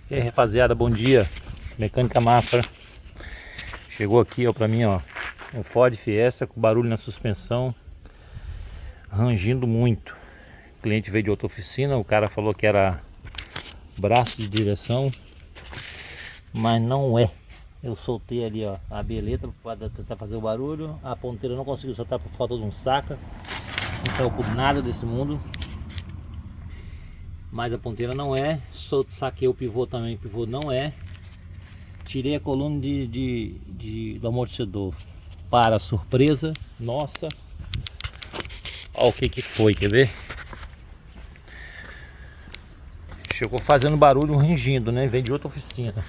E aí, rapaziada, bom dia. Mecânica Mafra. Chegou aqui, ó, pra mim, ó, um Ford Fiesta com barulho na suspensão, rangindo muito. O cliente veio de outra oficina, o cara falou que era braço de direção, mas não é. Eu soltei ali, ó, a beleta para tentar fazer o barulho. A ponteira não conseguiu soltar por falta de um saca. Não saiu por nada desse mundo. Mas a ponteira não é. Saquei o pivô também, o pivô não é. Tirei a coluna do amortecedor. Para surpresa nossa, olha o que foi, quer ver? Chegou fazendo barulho, rangindo, né? Vem de outra oficina.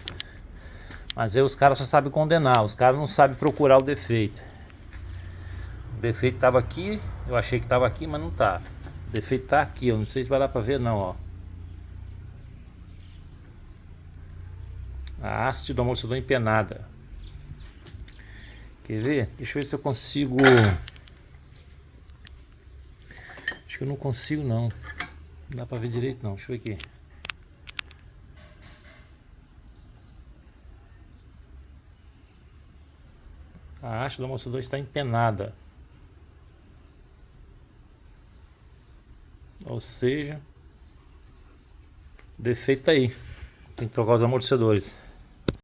Mas aí os caras só sabem condenar, os caras não sabem procurar o defeito. O defeito estava aqui, eu achei que estava aqui, mas não tá. O defeito tá aqui, eu não sei se vai dar pra ver não, ó. A haste do amortecedor empenada. Quer ver? Deixa eu ver se eu consigo. Acho que eu não consigo não. Não dá pra ver direito não, deixa eu ver aqui. A haste do amortecedor está empenada. Ou seja, o defeito tá aí. Tem que trocar os amortecedores.